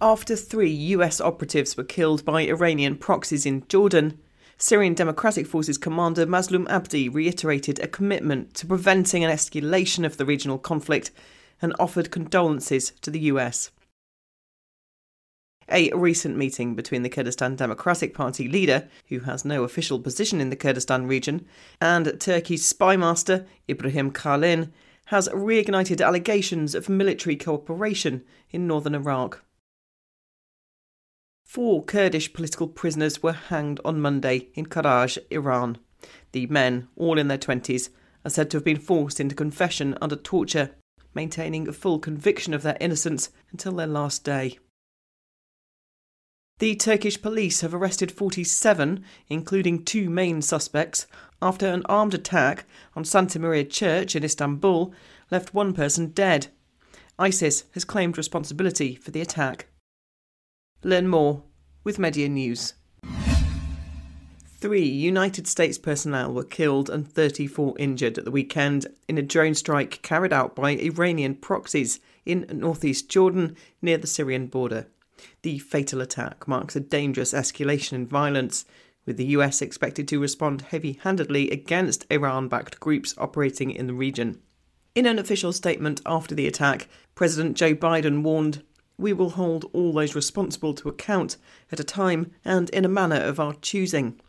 After 3 US operatives were killed by Iranian proxies in Jordan, Syrian Democratic Forces commander Mazloum Abdi reiterated a commitment to preventing an escalation of the regional conflict and offered condolences to the US. A recent meeting between the Kurdistan Democratic Party leader, who has no official position in the Kurdistan region, and Turkey's spy master Ibrahim Kalin has reignited allegations of military cooperation in northern Iraq. 4 Kurdish political prisoners were hanged on Monday in Karaj, Iran. The men, all in their 20s, are said to have been forced into confession under torture, maintaining a full conviction of their innocence until their last day. The Turkish police have arrested 47, including 2 main suspects, after an armed attack on Santa Maria Church in Istanbul left 1 person dead. ISIS has claimed responsibility for the attack. Learn more with Media News. 3 United States personnel were killed and 34 injured at the weekend in a drone strike carried out by Iranian proxies in northeast Jordan near the Syrian border. The fatal attack marks a dangerous escalation in violence, with the US expected to respond heavy-handedly against Iran-backed groups operating in the region. In an official statement after the attack, President Joe Biden warned, "We will hold all those responsible to account at a time and in a manner of our choosing."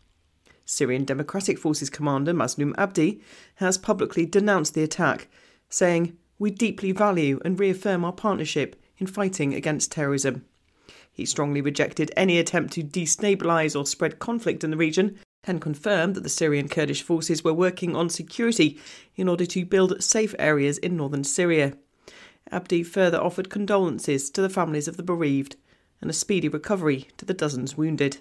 Syrian Democratic Forces commander Mazloum Abdi has publicly denounced the attack, saying, "We deeply value and reaffirm our partnership in fighting against terrorism." He strongly rejected any attempt to destabilise or spread conflict in the region and confirmed that the Syrian Kurdish forces were working on security in order to build safe areas in northern Syria. Abdi further offered condolences to the families of the bereaved and a speedy recovery to the dozens wounded.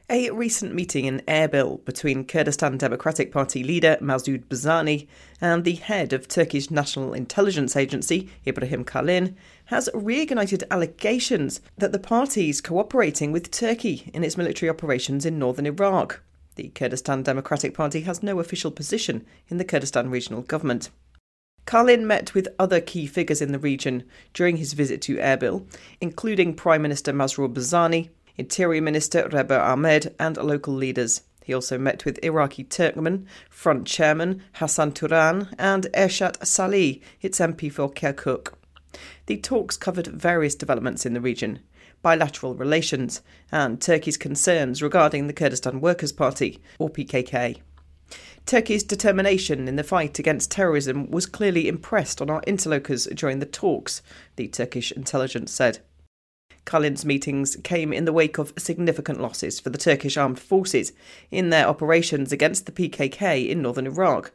A recent meeting in Erbil between Kurdistan Democratic Party leader Masoud Barzani and the head of Turkish National Intelligence Agency, Ibrahim Kalin, has reignited allegations that the party is cooperating with Turkey in its military operations in northern Iraq. The Kurdistan Democratic Party has no official position in the Kurdistan regional government. Kalin met with other key figures in the region during his visit to Erbil, including Prime Minister Masroor Barzani, Interior Minister Reba Ahmed and local leaders. He also met with Iraqi Turkmen, Front Chairman Hassan Turan and Ershad Salih, its MP for Kirkuk. The talks covered various developments in the region, bilateral relations and Turkey's concerns regarding the Kurdistan Workers' Party, or PKK. Turkey's determination in the fight against terrorism was clearly impressed on our interlocutors during the talks, the Turkish intelligence said. Kalin's meetings came in the wake of significant losses for the Turkish armed forces in their operations against the PKK in northern Iraq,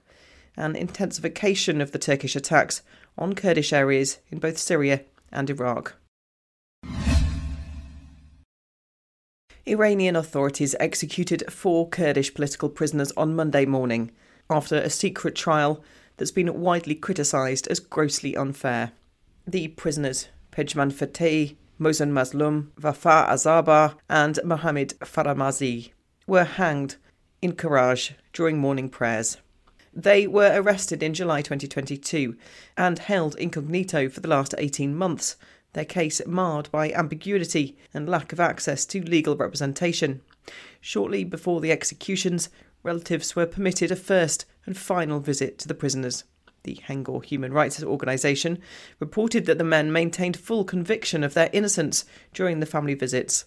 an intensification of the Turkish attacks on Kurdish areas in both Syria and Iraq. Iranian authorities executed 4 Kurdish political prisoners on Monday morning after a secret trial that's been widely criticised as grossly unfair. The prisoners, Pejman Fateh, Mohsen Mazloum, Wafa Azaba and Mohammed Faramazi, were hanged in Karaj during morning prayers. They were arrested in July 2022 and held incognito for the last 18 months, their case marred by ambiguity and lack of access to legal representation. Shortly before the executions, relatives were permitted a first and final visit to the prisoners. The Hengor Human Rights Organisation reported that the men maintained full conviction of their innocence during the family visits.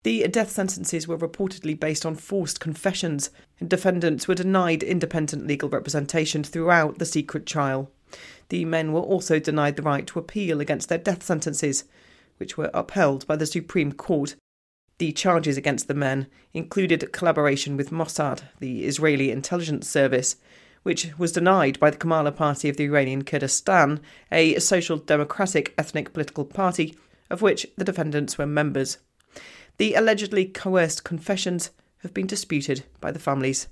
The death sentences were reportedly based on forced confessions, and defendants were denied independent legal representation throughout the secret trial. The men were also denied the right to appeal against their death sentences, which were upheld by the Supreme Court. The charges against the men included collaboration with Mossad, the Israeli intelligence service, which was denied by the Kamala Party of the Iranian Kurdistan, a social democratic ethnic political party of which the defendants were members. The allegedly coerced confessions have been disputed by the families.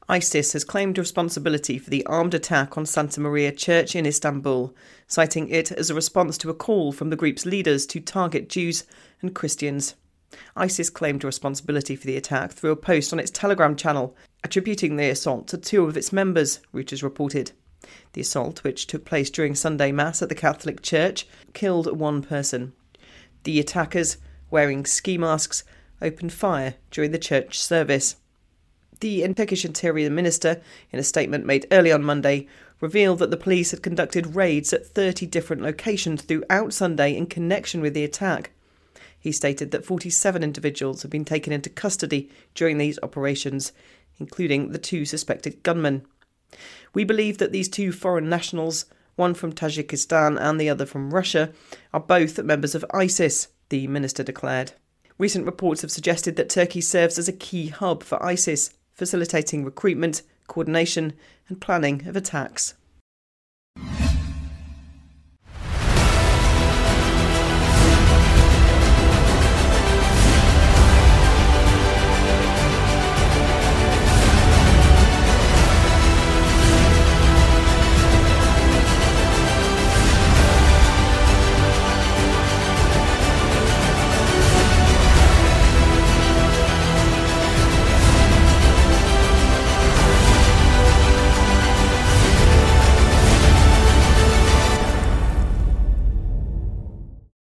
ISIS has claimed responsibility for the armed attack on Santa Maria Church in Istanbul, citing it as a response to a call from the group's leaders to target Jews and Christians. ISIS claimed responsibility for the attack through a post on its Telegram channel, attributing the assault to 2 of its members, Reuters reported. The assault, which took place during Sunday Mass at the Catholic Church, killed one person. The attackers, wearing ski masks, opened fire during the church service. The Turkish Interior Minister, in a statement made early on Monday, revealed that the police had conducted raids at 30 different locations throughout Sunday in connection with the attack. He stated that 47 individuals have been taken into custody during these operations, including the 2 suspected gunmen. We believe that these 2 foreign nationals, one from Tajikistan and the other from Russia, are both members of ISIS, the minister declared. Recent reports have suggested that Turkey serves as a key hub for ISIS, facilitating recruitment, coordination and planning of attacks.